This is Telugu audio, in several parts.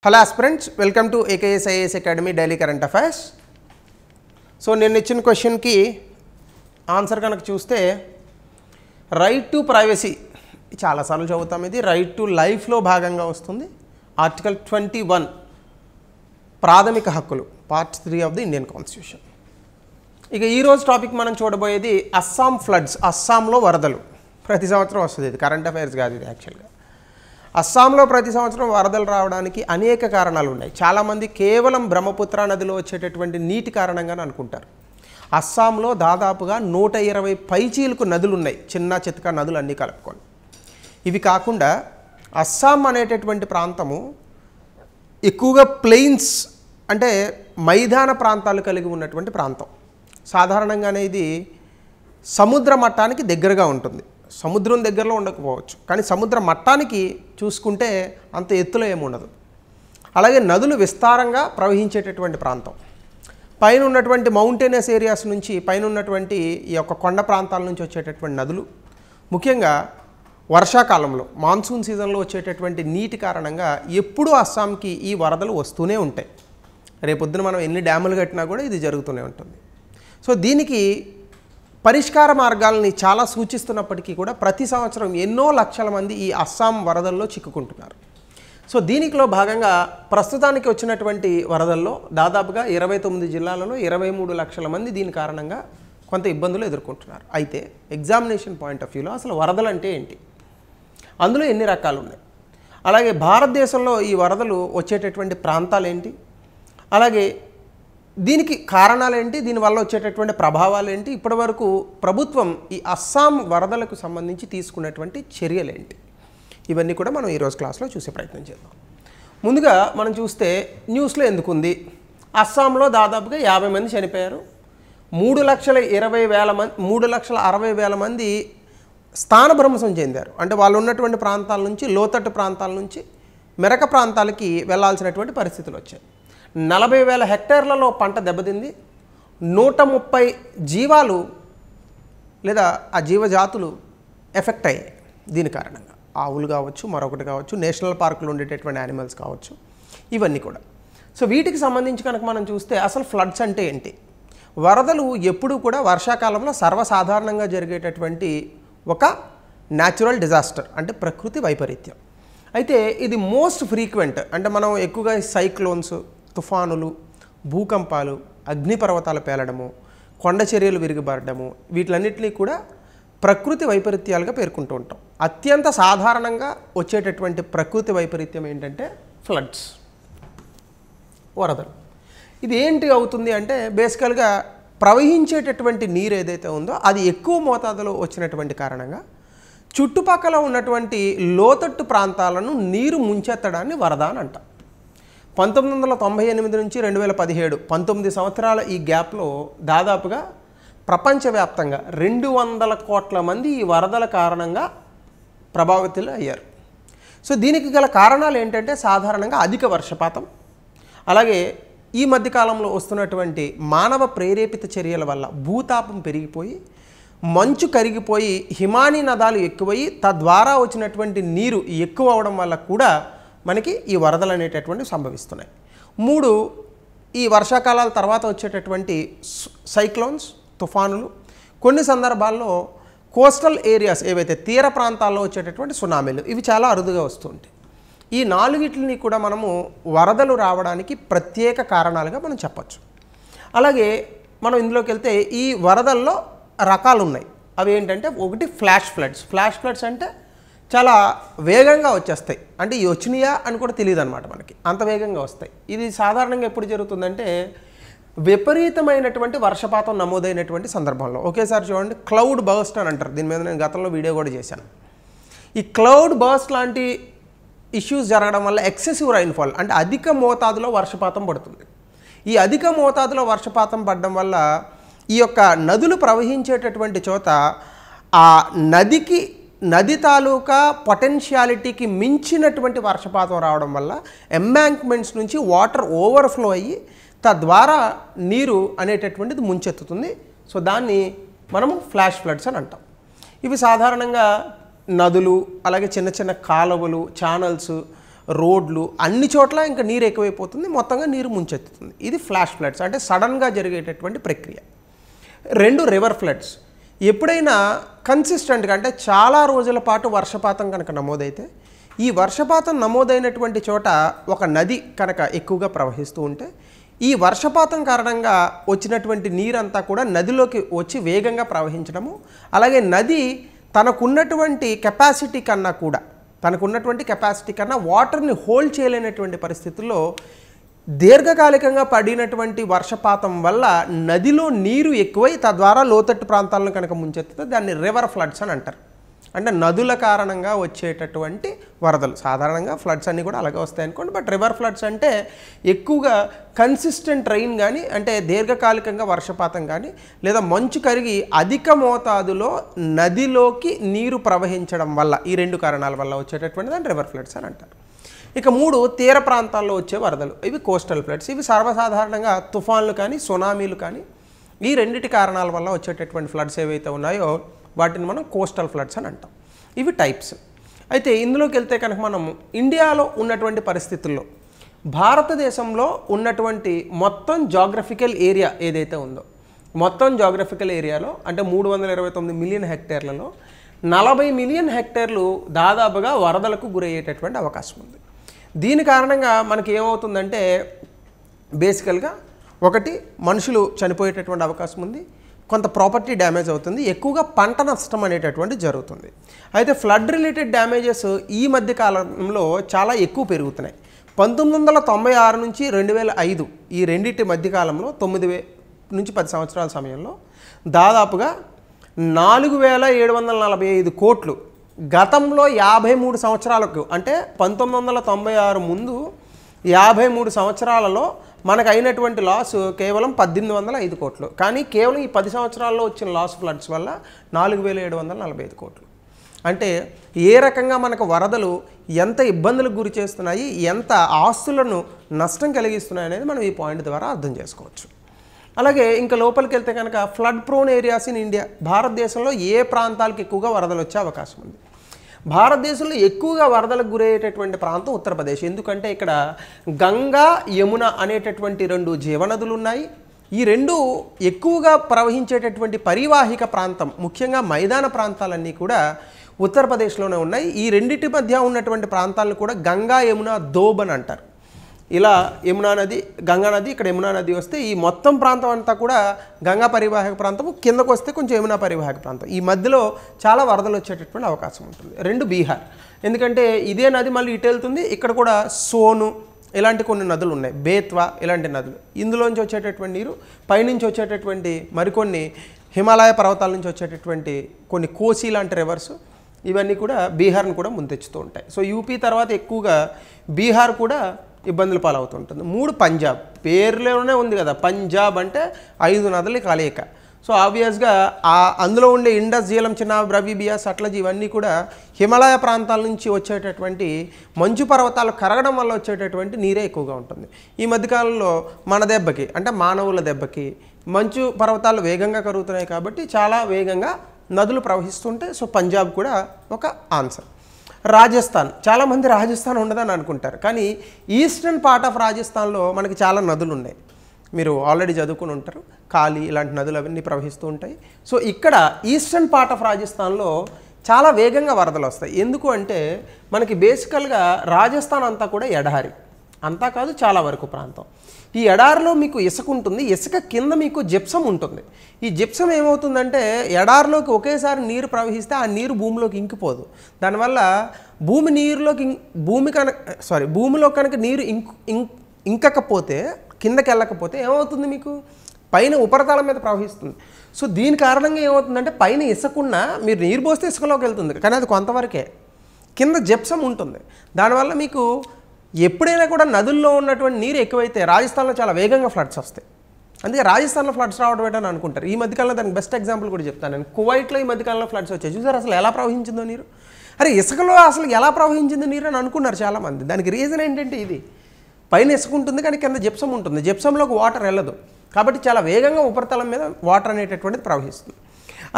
Hello aspirants, welcome to AKS IAS Academy Daily Current Affairs. So నేను ఇచ్చిన క్వశ్చన్కి ఆన్సర్ కనుక చూస్తే రైట్ టు ప్రైవసీ చాలాసార్లు చదువుతాం. ఇది రైట్ టు లైఫ్లో భాగంగా వస్తుంది. ఆర్టికల్ 21 ప్రాథమిక హక్కులు part 3 of the Indian constitution. ఇక ఈరోజు టాపిక్ మనం చూడబోయేది అస్సాం ఫ్లడ్స్. అస్సాంలో వరదలు ప్రతి సంవత్సరం వస్తుంది. ఇది కరెంట్ అఫైర్స్ కాదు, ఇది యాక్చువల్గా అస్సాంలో ప్రతి సంవత్సరం వరదలు రావడానికి అనేక కారణాలు ఉన్నాయి. చాలామంది కేవలం బ్రహ్మపుత్ర నదిలో వచ్చేటటువంటి నీటి కారణంగానే అనుకుంటారు. అస్సాంలో దాదాపుగా 120 పైచీలకు నదులు ఉన్నాయి, చిన్న చితక నదులు అన్నీ కలుపుకొని. ఇవి కాకుండా అస్సాం అనేటటువంటి ప్రాంతము ఎక్కువగా ప్లెయిన్స్ అంటే మైదాన ప్రాంతాలు కలిగి ఉన్నటువంటి ప్రాంతం. సాధారణంగానే ఇది సముద్ర మట్టానికి దగ్గరగా ఉంటుంది. సముద్రం దగ్గరలో ఉండకపోవచ్చు, కానీ సముద్ర మట్టానికి చూసుకుంటే అంత ఎత్తులో ఏముండదు. అలాగే నదులు విస్తారంగా ప్రవహించేటటువంటి ప్రాంతం. పైన ఉన్నటువంటి మౌంటైనస్ ఏరియాస్ నుంచి, పైన ఉన్నటువంటి ఈ యొక్క కొండ ప్రాంతాల నుంచి వచ్చేటటువంటి నదులు ముఖ్యంగా వర్షాకాలంలో మాన్సూన్ సీజన్లో వచ్చేటటువంటి నీటి కారణంగా ఎప్పుడూ అస్సాంకి ఈ వరదలు వస్తూనే ఉంటాయి. రేపొద్దున మనం ఎన్ని డ్యాములు కట్టినా కూడా ఇది జరుగుతూనే ఉంటుంది. సో దీనికి పరిష్కార మార్గాలని చాలా సూచిస్తున్నప్పటికీ కూడా ప్రతి సంవత్సరం ఎన్నో లక్షల మంది ఈ అస్సాం వరదల్లో చిక్కుకుంటున్నారు. సో దీనిలో భాగంగా ప్రస్తుతానికి వచ్చినటువంటి వరదల్లో దాదాపుగా 29 జిల్లాలలో 23 లక్షల మంది దీని కారణంగా కొంత ఇబ్బందులు ఎదుర్కొంటున్నారు. అయితే ఎగ్జామినేషన్ పాయింట్ ఆఫ్ వ్యూలో అసలు వరదలు అంటే ఏంటి, అందులో ఎన్ని రకాలు ఉన్నాయి, అలాగే భారతదేశంలో ఈ వరదలు వచ్చేటటువంటి ప్రాంతాలు ఏంటి, అలాగే దీనికి కారణాలు ఏంటి, దీనివల్ల వచ్చేటటువంటి ప్రభావాలు ఏంటి, ఇప్పటివరకు ప్రభుత్వం ఈ అస్సాం వరదలకు సంబంధించి తీసుకున్నటువంటి చర్యలు ఏంటి, ఇవన్నీ కూడా మనం ఈరోజు క్లాస్లో చూసే ప్రయత్నం చేద్దాం. ముందుగా మనం చూస్తే న్యూస్లో ఎందుకుంది, అస్సాంలో దాదాపుగా 50 మంది చనిపోయారు. 3,60,000 మంది స్థానభ్రంశం చెందారు. అంటే వాళ్ళు ఉన్నటువంటి ప్రాంతాల నుంచి, లోతట్టు ప్రాంతాల నుంచి మెరక ప్రాంతాలకి వెళ్లాల్సినటువంటి పరిస్థితులు వచ్చాయి. 40,000 హెక్టార్లలో పంట దెబ్బతింది. 130 జీవాలు లేదా ఆ జీవజాతులు ఎఫెక్ట్ అయ్యాయి దీని కారణంగా. ఆవులు కావచ్చు, మరొకటి కావచ్చు, నేషనల్ పార్కులు ఉండేటటువంటి యానిమల్స్ కావచ్చు, ఇవన్నీ కూడా. సో వీటికి సంబంధించి కనుక మనం చూస్తే అసలు ఫ్లడ్స్ అంటే ఏంటి, వరదలు ఎప్పుడూ కూడా వర్షాకాలంలో సర్వసాధారణంగా జరిగేటటువంటి ఒక న్యాచురల్ డిజాస్టర్, అంటే ప్రకృతి వైపరీత్యం. అయితే ఇది మోస్ట్ ఫ్రీక్వెంట్, అంటే మనం ఎక్కువగా సైక్లోన్స్, తుఫానులు, భూకంపాలు, అగ్నిపర్వతాలు పేలడము, కొండ చర్యలు విరిగిపడము, వీటిలన్నింటినీ కూడా ప్రకృతి వైపరీత్యాలుగా పేర్కొంటూ ఉంటాం. అత్యంత సాధారణంగా వచ్చేటటువంటి ప్రకృతి వైపరీత్యం ఏంటంటే ఫ్లడ్స్, వరదలు. ఇది ఏంటి అవుతుంది అంటే బేసికల్గా ప్రవహించేటటువంటి నీరు ఏదైతే ఉందో అది ఎక్కువ మోతాదులో వచ్చినటువంటి కారణంగా చుట్టుపక్కల ఉన్నటువంటి లోతట్టు ప్రాంతాలను నీరు ముంచెత్తడాన్ని వరద అని అంటాం. 1998 నుంచి 2017 19 సంవత్సరాల ఈ గ్యాప్లో దాదాపుగా ప్రపంచవ్యాప్తంగా 200 కోట్ల మంది ఈ వరదల కారణంగా ప్రభావితులు అయ్యారు. సో దీనికి గల కారణాలు ఏంటంటే సాధారణంగా అధిక వర్షపాతం, అలాగే ఈ మధ్యకాలంలో వస్తున్నటువంటి మానవ ప్రేరేపిత చర్యల వల్ల భూతాపం పెరిగిపోయి, మంచు కరిగిపోయి, హిమానీ నదాలు ఎక్కువయ్యి తద్వారా వచ్చినటువంటి నీరు ఎక్కువ అవడం వల్ల కూడా మనకి ఈ వరదలు అనేటటువంటివి సంభవిస్తున్నాయి. 3 ఈ వర్షాకాలాల తర్వాత వచ్చేటటువంటి సైక్లోన్స్, తుఫానులు, కొన్ని సందర్భాల్లో కోస్టల్ ఏరియాస్ ఏవైతే తీర ప్రాంతాల్లో వచ్చేటటువంటి సునామీలు, ఇవి చాలా అరుదుగా వస్తుంటాయి. ఈ 4 కూడా మనము వరదలు రావడానికి ప్రత్యేక కారణాలుగా మనం చెప్పచ్చు. అలాగే మనం ఇందులోకి వెళ్తే ఈ వరదల్లో రకాలు ఉన్నాయి. అవి ఏంటంటే ఒకటి ఫ్లాష్ ఫ్లడ్స్. ఫ్లాష్ ఫ్లడ్స్ అంటే చాలా వేగంగా వచ్చేస్తాయి, అంటే ఈ వచ్చినాయా అని కూడా తెలియదు అనమాట మనకి, అంత వేగంగా వస్తాయి. ఇది సాధారణంగా ఎప్పుడు జరుగుతుందంటే విపరీతమైనటువంటి వర్షపాతం నమోదైనటువంటి సందర్భంలో. ఒకేసారి చూడండి, క్లౌడ్ బర్స్ట్ అని అంటారు. దీని మీద నేను గతంలో వీడియో కూడా చేశాను. ఈ క్లౌడ్ బర్స్ట్ లాంటి ఇష్యూస్ జరగడం వల్ల ఎక్సెసివ్ రైన్ఫాల్, అంటే అధిక మోతాదులో వర్షపాతం పడుతుంది. ఈ అధిక మోతాదులో వర్షపాతం పడడం వల్ల ఈ యొక్క నదులు ప్రవహించేటటువంటి చోట ఆ నది తాలూకా పొటెన్షియాలిటీకి మించినటువంటి వర్షపాతం రావడం వల్ల ఎంబాంక్మెంట్స్ నుంచి వాటర్ ఓవర్ఫ్లో అయ్యి తద్వారా నీరు అనేటటువంటిది ముంచెత్తుతుంది. సో దాన్ని మనము ఫ్లాష్ ఫ్లడ్స్ అని అంటాం. ఇవి సాధారణంగా నదులు, అలాగే చిన్న చిన్న కాలువలు, ఛానల్స్, రోడ్లు అన్ని చోట్ల ఇంకా నీరు ఎక్కువైపోతుంది, మొత్తంగా నీరు ముంచెత్తుతుంది. ఇది ఫ్లాష్ ఫ్లడ్స్, అంటే సడన్గా జరిగేటటువంటి ప్రక్రియ. 2 రివర్ ఫ్లడ్స్. ఎప్పుడైనా కన్సిస్టెంట్గా అంటే చాలా రోజుల పాటు వర్షపాతం కనుక నమోదైతే, ఈ వర్షపాతం నమోదైనటువంటి చోట ఒక నది కనుక ఎక్కువగా ప్రవహిస్తూ ఉంటే, ఈ వర్షపాతం కారణంగా వచ్చినటువంటి నీరంతా కూడా నదిలోకి వచ్చి వేగంగా ప్రవహించడము, అలాగే నది తనకున్నటువంటి కెపాసిటీ కన్నా వాటర్ని హోల్డ్ చేయలేనటువంటి పరిస్థితుల్లో దీర్ఘకాలికంగా పడినటువంటి వర్షపాతం వల్ల నదిలో నీరు ఎక్కువై తద్వారా లోతట్టు ప్రాంతాలను కనుక ముంచెత్తితే దాన్ని రివర్ ఫ్లడ్స్ అని అంటారు. అంటే నదుల కారణంగా వచ్చేటటువంటి వరదలు. సాధారణంగా ఫ్లడ్స్ అన్నీ కూడా అలాగే వస్తాయి అనుకోండి, బట్ రివర్ ఫ్లడ్స్ అంటే ఎక్కువగా కన్సిస్టెంట్ రైన్ కానీ, అంటే దీర్ఘకాలికంగా వర్షపాతం కానీ, లేదా మంచు కరిగి అధిక మోతాదులో నదిలోకి నీరు ప్రవహించడం వల్ల, ఈ 2 కారణాల వల్ల వచ్చేటటువంటి దాన్ని రివర్ ఫ్లడ్స్ అని అంటారు. ఇక 3 తీర ప్రాంతాల్లో వచ్చే వరదలు, ఇవి కోస్టల్ ఫ్లడ్స్. ఇవి సర్వసాధారణంగా తుఫాన్లు కానీ సునామీలు కానీ ఈ 2 కారణాల వల్ల వచ్చేటటువంటి ఫ్లడ్స్ ఏవైతే ఉన్నాయో వాటిని మనం కోస్టల్ ఫ్లడ్స్ అని అంటాం. ఇవి టైప్స్. అయితే ఇందులోకి వెళ్తే కనుక మనం ఇండియాలో ఉన్నటువంటి పరిస్థితుల్లో భారతదేశంలో ఉన్నటువంటి మొత్తం జాగ్రఫికల్ ఏరియా ఏదైతే ఉందో, మొత్తం జాగ్రఫికల్ ఏరియాలో అంటే 329 మిలియన్ హెక్టేర్లలో 40 మిలియన్ హెక్టేర్లు దాదాపుగా వరదలకు గురయ్యేటటువంటి అవకాశం ఉంది. దీని కారణంగా మనకి ఏమవుతుందంటే బేసికల్గా ఒకటి మనుషులు చనిపోయేటటువంటి అవకాశం ఉంది, కొంత ప్రాపర్టీ డ్యామేజ్ అవుతుంది, ఎక్కువగా పంట నష్టం అనేటటువంటి జరుగుతుంది. అయితే ఫ్లడ్ రిలేటెడ్ డ్యామేజెస్ ఈ మధ్య కాలంలో చాలా ఎక్కువ పెరుగుతున్నాయి. 1996 నుంచి 2005 ఈ రెండింటి మధ్యకాలంలో 9 నుంచి 10 సంవత్సరాల సమయంలో దాదాపుగా 4745 కోట్లు. గతంలో 53 సంవత్సరాలకు అంటే 1996 ముందు 53 సంవత్సరాలలో మనకు అయినటువంటి లాస్ కేవలం 1805 కోట్లు. కానీ కేవలం ఈ 10 సంవత్సరాల్లో వచ్చిన లాస్ ఫ్లడ్స్ వల్ల 4745 కోట్లు. అంటే ఏ రకంగా మనకు వరదలు ఎంత ఇబ్బందులకు గురి చేస్తున్నాయి, ఎంత ఆస్తులను నష్టం కలిగిస్తున్నాయి అనేది మనం ఈ పాయింట్ ద్వారా అర్థం చేసుకోవచ్చు. అలాగే ఇంకా లోపలికి వెళ్తే కనుక flood prone areas in India, భారతదేశంలో ఏ ప్రాంతాలకు ఎక్కువగా వరదలు వచ్చే అవకాశం ఉంది? భారతదేశంలో ఎక్కువగా వరదలకు గురయ్యేటటువంటి ప్రాంతం ఉత్తరప్రదేశ్. ఎందుకంటే ఇక్కడ గంగా యమున అనేటటువంటి 2 జీవనదులు ఉన్నాయి. ఈ 2 ఎక్కువగా ప్రవహించేటటువంటి పరివాహిక ప్రాంతం, ముఖ్యంగా మైదాన ప్రాంతాలన్నీ కూడా ఉత్తరప్రదేశ్లోనే ఉన్నాయి. ఈ రెండింటి మధ్య ఉన్నటువంటి ప్రాంతాలను కూడా గంగా యమున దోబ్ అని అంటారు. ఇలా యమునా నది, గంగా నది, ఇక్కడ యమునా నది వస్తే ఈ మొత్తం ప్రాంతం అంతా కూడా గంగా పరివాహక ప్రాంతం, కిందకు వస్తే కొంచెం యమునా పరివాహక ప్రాంతం. ఈ మధ్యలో చాలా వరదలు వచ్చేటటువంటి అవకాశం ఉంటుంది. 2 బీహార్, ఎందుకంటే ఇదే నది మళ్ళీ ఇటు వెళ్తుంది. ఇక్కడ కూడా సోను ఇలాంటి కొన్ని నదులు ఉన్నాయి, బేత్వా ఇలాంటి నదులు. ఇందులోంచి వచ్చేటటువంటి నీరు, పైనుంచి వచ్చేటటువంటి మరికొన్ని హిమాలయ పర్వతాల నుంచి వచ్చేటటువంటి కొన్ని కోసి లాంటి రివర్స్, ఇవన్నీ కూడా బీహార్ని కూడా ముందెచ్చుతూ ఉంటాయి. సో యూపీ తర్వాత ఎక్కువగా బీహార్ కూడా ఇబ్బందులు పాలవుతుంటుంది. 3 పంజాబ్, పేర్లోనే ఉంది కదా పంజాబ్ అంటే 5 నదుల కలయిక. సో ఆబ్వియస్గా అందులో ఉండే ఇండస్, జీలం, చిన్నాబ్, రవి, బియాస్, సట్లజ్ ఇవన్నీ కూడా హిమాలయ ప్రాంతాల నుంచి వచ్చేటటువంటి మంచు పర్వతాలు కరగడం వల్ల వచ్చేటటువంటి నీరే ఎక్కువగా ఉంటుంది. ఈ మధ్యకాలంలో మన దెబ్బకి అంటే మానవుల దెబ్బకి మంచు పర్వతాలు వేగంగా కరుగుతున్నాయి కాబట్టి చాలా వేగంగా నదులు ప్రవహిస్తుంటాయి. సో పంజాబ్ కూడా ఒక ఆన్సర్. రాజస్థాన్, చాలామంది రాజస్థాన్ ఉండదని అనుకుంటారు, కానీ ఈస్టర్న్ పార్ట్ ఆఫ్ రాజస్థాన్లో మనకి చాలా నదులు ఉన్నాయి. మీరు ఆల్రెడీ చదువుకుని ఉంటారు, కాళీ ఇలాంటి నదులు అవన్నీ ప్రవహిస్తూ ఉంటాయి. సో ఇక్కడ ఈస్టర్న్ పార్ట్ ఆఫ్ రాజస్థాన్లో చాలా వేగంగా వరదలు వస్తాయి. ఎందుకు అంటే మనకి బేసికల్గా రాజస్థాన్ అంతా కూడా ఎడారి, అంతా కాదు చాలా వరకు ప్రాంతం. ఈ ఎడారిలో మీకు ఇసుక ఉంటుంది, ఇసుక కింద మీకు జిప్సం ఉంటుంది. ఈ జిప్సం ఏమవుతుందంటే ఎడారిలోకి ఒకేసారి నీరు ప్రవహిస్తే ఆ నీరు భూమిలోకి ఇంకిపోదు. దానివల్ల భూమిలో కనుక నీరు ఇంకకపోతే, కిందకి వెళ్ళకపోతే ఏమవుతుంది, మీకు పైన ఉపరితలం మీద ప్రవహిస్తుంది. సో దీని కారణంగా ఏమవుతుందంటే పైన ఇసుకున్నా మీరు నీరు పోస్తే ఇసుకలోకి వెళ్తుంది, కానీ అది కొంతవరకే, కింద జిప్సం ఉంటుంది. దానివల్ల మీకు ఎప్పుడైనా కూడా నదుల్లో ఉన్నటువంటి నీరు ఎక్కువైతే రాజస్థాన్లో చాలా వేగంగా ఫ్లడ్స్ వస్తాయి. అందుకే రాజస్థాన్లో ఫ్లడ్స్ రావడం ఏంటని అనుకుంటారు. ఈ మధ్యకాలంలో దానికి బెస్ట్ ఎగ్జాంపుల్ కూడా చెప్తాను నేను. కువైట్లో ఈ మధ్యకాలంలో ఫ్లడ్స్ వచ్చాయి, చూసారు అసలు ఎలా ప్రవహించిందో నీరు. అరే ఇసుకలో అసలు ఎలా ప్రవహించిందో నీరు అని అనుకున్నారు చాలామంది. దానికి రీజన్ ఏంటంటే ఇది, పైన ఇసుక ఉంటుంది కానీ కింద జిప్సం ఉంటుంది, జిప్సంలోకి వాటర్ వెళ్ళదు కాబట్టి చాలా వేగంగా ఉపరితలం మీద వాటర్ అనేటటువంటిది ప్రవహిస్తుంది.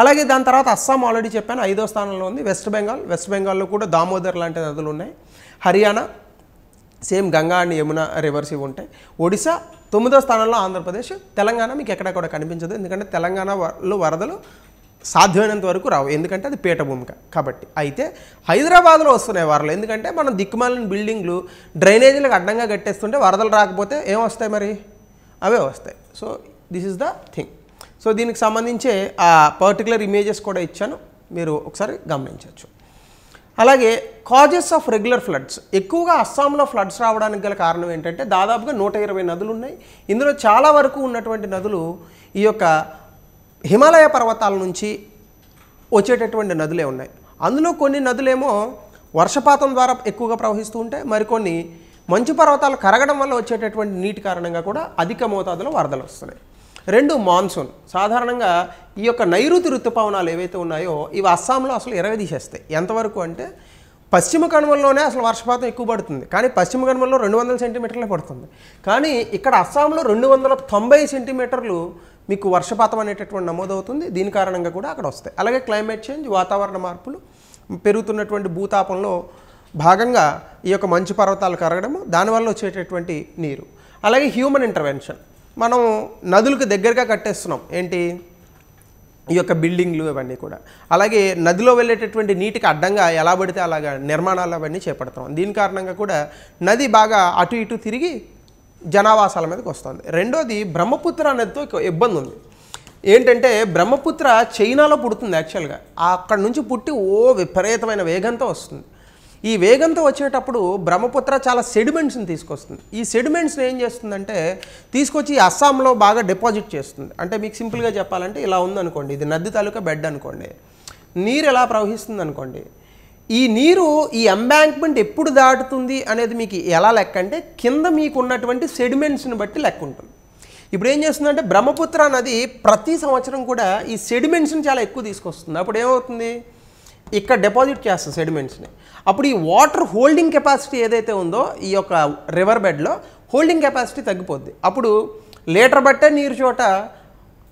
అలాగే దాని తర్వాత అస్సాం ఆల్రెడీ చెప్పాను 5వ స్థానంలో ఉంది. వెస్ట్ బెంగాల్లో కూడా దామోదర్ లాంటి నదులు ఉన్నాయి. Haryana same Ganga and Yamuna reverse ఇవి ఉంటాయి. ఒడిశా 9వ స్థానంలో ఆంధ్రప్రదేశ్. తెలంగాణ మీకు ఎక్కడ కూడా కనిపించదు, ఎందుకంటే తెలంగాణలో వరదలు సాధ్యమైనంత వరకు రావు, ఎందుకంటే అది పీఠభూమి కాబట్టి. అయితే హైదరాబాద్లో వస్తున్నాయి వరదలు, ఎందుకంటే మనం దిక్కుమాలిన బిల్డింగ్లు డ్రైనేజీలకు అడ్డంగా కట్టేస్తుంటే వరదలు రాకపోతే ఏం వస్తాయి, మరి అవే వస్తాయి. So this is the thing. So దీనికి సంబంధించే ఆ పర్టికులర్ ఇమేజెస్ కూడా ఇచ్చాను, మీరు ఒకసారి గమనించవచ్చు. అలాగే కాజెస్ ఆఫ్ రెగ్యులర్ ఫ్లడ్స్. ఎక్కువగా అస్సాంలో ఫ్లడ్స్ రావడానికి గల కారణం ఏంటంటే దాదాపుగా 120 నదులు ఉన్నాయి. ఇందులో చాలా వరకు ఉన్నటువంటి నదులు ఈ యొక్క హిమాలయ పర్వతాల నుంచి వచ్చేటటువంటి నదులే ఉన్నాయి. అందులో కొన్ని నదులేమో వర్షపాతం ద్వారా ఎక్కువగా ప్రవహిస్తూ ఉంటాయి, మరికొన్ని మంచు పర్వతాలు కరగడం వల్ల వచ్చేటటువంటి నీటి కారణంగా కూడా అధిక మోతాదులో వరదలు వస్తున్నాయి. 2 మాన్సూన్. సాధారణంగా ఈ యొక్క నైరుతి ఋతుపవనాలు ఏవైతే ఉన్నాయో ఇవి అస్సాంలో అసలు తీసేస్తాయి. ఎంతవరకు అంటే పశ్చిమ కనుమల్లోనే అసలు వర్షపాతం ఎక్కువ పడుతుంది, కానీ పశ్చిమ కనుమల్లో 200 సెంటీమీటర్లే పడుతుంది. కానీ ఇక్కడ అస్సాంలో 290 సెంటీమీటర్లు మీకు వర్షపాతం అనేటటువంటి నమోదవుతుంది. దీని కారణంగా కూడా అక్కడ వస్తాయి. అలాగే క్లైమేట్ చేంజ్, వాతావరణ మార్పులు, పెరుగుతున్నటువంటి భూతాపంలో భాగంగా ఈ యొక్క మంచు పర్వతాలు కరగడము, దానివల్ల వచ్చేటటువంటి నీరు. అలాగే హ్యూమన్ ఇంటర్వెన్షన్. మనం నదులకు దగ్గరగా కట్టేస్తున్నాం, ఏంటి ఈ యొక్క బిల్డింగ్లు ఇవన్నీ కూడా. అలాగే నదిలో వెళ్ళేటటువంటి నీటికి అడ్డంగా ఎలా పడితే అలాగా నిర్మాణాలు అవన్నీ చేపడుతున్నాం. దీని కారణంగా కూడా నది బాగా అటు ఇటు తిరిగి జనావాసాల మీదకి వస్తుంది. రెండోది బ్రహ్మపుత్ర నదితో ఇబ్బంది ఉంది. ఏంటంటే బ్రహ్మపుత్ర చైనాలో పుడుతుంది యాక్చువల్గా, అక్కడ నుంచి పుట్టి విపరీతమైన వేగంతో వస్తుంది. ఈ వేగంతో వచ్చేటప్పుడు బ్రహ్మపుత్ర చాలా సెడిమెంట్స్ని తీసుకొస్తుంది. ఈ సెడిమెంట్స్ని ఏం చేస్తుందంటే తీసుకొచ్చి అస్సాంలో బాగా డిపాజిట్ చేస్తుంది. అంటే మీకు సింపుల్గా చెప్పాలంటే ఇలా ఉందనుకోండి, ఇది నది తాలూకా బెడ్ అనుకోండి, నీరు ఎలా ప్రవహిస్తుంది అనుకోండి, ఈ నీరు ఈ ఎంబాంక్మెంట్ ఎప్పుడు దాటుతుంది అనేది మీకు ఎలా లెక్క అంటే కింద మీకు ఉన్నటువంటి సెడిమెంట్స్ని బట్టి లెక్క ఉంటుంది. ఇప్పుడు ఏం చేస్తుందంటే బ్రహ్మపుత్ర నది ప్రతి సంవత్సరం కూడా ఈ సెడిమెంట్స్ని చాలా ఎక్కువ తీసుకొస్తుంది. అప్పుడు ఏమవుతుంది, ఇక్కడ డిపాజిట్ చేస్తుంది సెడిమెంట్స్ని. అప్పుడు ఈ వాటర్ హోల్డింగ్ కెపాసిటీ ఏదైతే ఉందో ఈ యొక్క రివర్ బెడ్లో హోల్డింగ్ కెపాసిటీ తగ్గిపోద్ది. అప్పుడు లీటర్ బట్టే నీరు చోట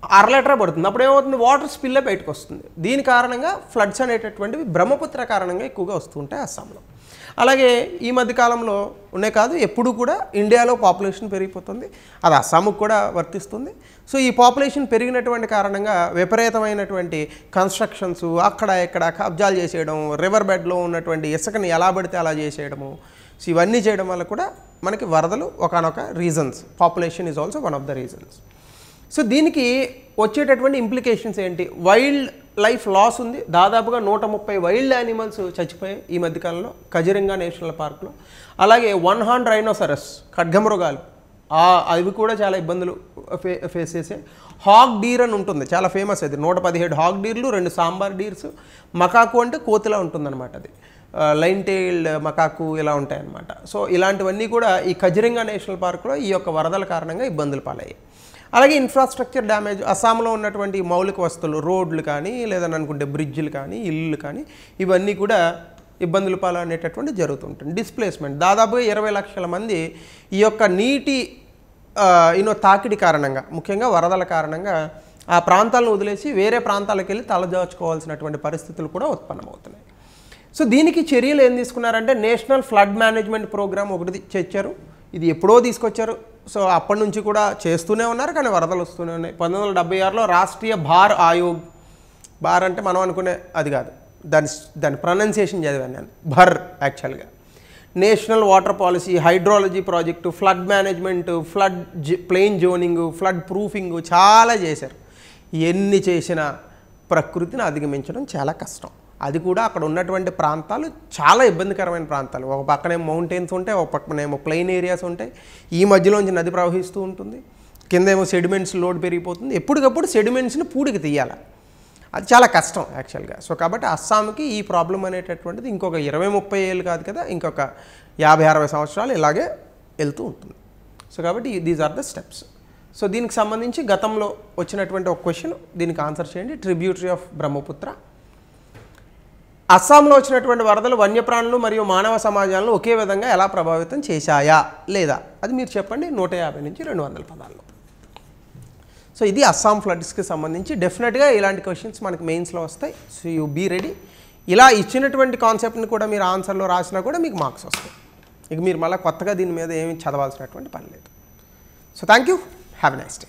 1/2 లీటర్ పడుతుంది. అప్పుడు ఏమవుతుంది, వాటర్ స్పిల్లే బయటకు వస్తుంది. దీని కారణంగా ఫ్లడ్స్ అనేటటువంటివి బ్రహ్మపుత్ర కారణంగా ఎక్కువగా వస్తుంటాయి అస్సాంలో. అలాగే ఈ మధ్యకాలంలో ఉన్నాయి కాదు, ఎప్పుడు కూడా ఇండియాలో పాపులేషన్ పెరిగిపోతుంది, అది అస్సాంకు కూడా వర్తిస్తుంది. సో ఈ పాపులేషన్ పెరిగినటువంటి కారణంగా విపరీతమైనటువంటి కన్స్ట్రక్షన్స్ అక్కడ ఇక్కడ కబ్జాలు చేసేయడం, రివర్ బెడ్లో ఉన్నటువంటి ఇసుకని ఎలా పడితే అలా చేసేయడము, సో ఇవన్నీ చేయడం వల్ల కూడా మనకి వరదలు ఒకనొక reasons. Population is also one of the reasons. So దీనికి వచ్చేటటువంటి ఇంప్లికేషన్స్ ఏంటి, వైల్డ్ లైఫ్ లాస్ ఉంది. దాదాపుగా 130 వైల్డ్ యానిమల్స్ చచ్చిపోయాయి ఈ మధ్యకాలంలో కజిరంగా నేషనల్ పార్క్లో. అలాగే 1 హార్న్ రైనోసరస్ ఖడ్గమృగాలు అవి కూడా చాలా ఇబ్బందులు ఫేస్ చేసాయి. హాగ్ డీర్ అని ఉంటుంది, చాలా ఫేమస్ అది. 117 హాగ్ డీర్లు, 2 సాంబార్ డీర్స్. మకాకు అంటే కోతిలా ఉంటుందన్నమాట, అది లైన్ టైల్డ్ మకాకు ఇలా ఉంటాయన్నమాట. సో ఇలాంటివన్నీ కూడా ఈ కజిరంగా నేషనల్ పార్క్లో ఈ యొక్క వరదల కారణంగా ఇబ్బందులు పాలయ్యాయి. అలాగే ఇన్ఫ్రాస్ట్రక్చర్ డ్యామేజ్. అస్సాంలో ఉన్నటువంటి మౌలిక వస్తువులు, రోడ్లు కానీ లేదని అనుకుంటే బ్రిడ్జ్లు కానీ ఇల్లులు కానీ ఇవన్నీ కూడా ఇబ్బందులు పాలనేటటువంటి జరుగుతుంటుంది. డిస్ప్లేస్మెంట్. దాదాపుగా 20 లక్షల మంది ఈ యొక్క నీటి తాకిడి కారణంగా, ముఖ్యంగా వరదల కారణంగా ఆ ప్రాంతాలను వదిలేసి వేరే ప్రాంతాలకు వెళ్ళి తలదాచుకోవాల్సినటువంటి పరిస్థితులు కూడా ఉత్పన్నమవుతున్నాయి. సో దీనికి చర్యలు ఏం తీసుకున్నారంటే నేషనల్ ఫ్లడ్ మేనేజ్మెంట్ ప్రోగ్రామ్ ఒకటి తెచ్చారు. ఇది ఎప్పుడో తీసుకొచ్చారు. సో అప్పటి నుంచి కూడా చేస్తూనే ఉన్నారు, కానీ వరదలు వస్తూనే ఉన్నాయి. 1976లో రాష్ట్రీయ భార్ ఆయోగ్, భార్ అంటే మనం అనుకునే అది కాదు, దాని ప్రొనౌన్సియేషన్ చదివాను నేను, భర్ యాక్చువల్గా. National water policy, hydrology project, flood management, flood plain zoning, flood proofing చాలా చేశారు. ఎన్ని చేసినా ప్రకృతిని అధిగమించడం చాలా కష్టం. అది కూడా అక్కడ ఉన్నటువంటి ప్రాంతాలు చాలా ఇబ్బందికరమైన ప్రాంతాలు. ఒక పక్కనేమో మౌంటైన్స్ ఉంటాయి, ఒక పక్కనేమో ప్లెయిన్ ఏరియాస్ ఉంటాయి, ఈ మధ్యలోంచి నది ప్రవహిస్తూ ఉంటుంది, కిందేమో సెడిమెంట్స్ లోడ్ పెరిగిపోతుంది. ఎప్పటికప్పుడు సెడిమెంట్స్ని పూడికి తీయాలి, అది చాలా కష్టం యాక్చువల్గా. సో కాబట్టి అస్సాంకి ఈ ప్రాబ్లం అనేటటువంటిది ఇంకొక 20-30 ఏళ్ళు కాదు కదా, ఇంకొక 50-60 సంవత్సరాలు ఇలాగే వెళ్తూ ఉంటుంది. సో కాబట్టి these are the steps. So దీనికి సంబంధించి గతంలో వచ్చినటువంటి ఒక క్వశ్చన్, దీనికి ఆన్సర్ చేయండి. Tributary of Brahmaputra. అస్సాంలో వచ్చినటువంటి వరదలు వన్యప్రాణులు మరియు మానవ సమాజాలను ఒకే విధంగా ఎలా ప్రభావితం చేశాయా లేదా, అది మీరు చెప్పండి 150 నుంచి 200 పదాల్లో. సో ఇది అస్సాం ఫ్లడ్స్కి సంబంధించి. డెఫినెట్గా ఇలాంటి క్వశ్చన్స్ మనకి మెయిన్స్లో వస్తాయి. So you be ready. ఇలా ఇచ్చినటువంటి కాన్సెప్ట్ని కూడా మీరు ఆన్సర్లో రాసినా కూడా మీకు మార్క్స్ వస్తాయి. ఇక మీరు మళ్ళీ కొత్తగా దీని మీద ఏమి చదవాల్సినటువంటి పని లేదు. So thank you, have a nice day.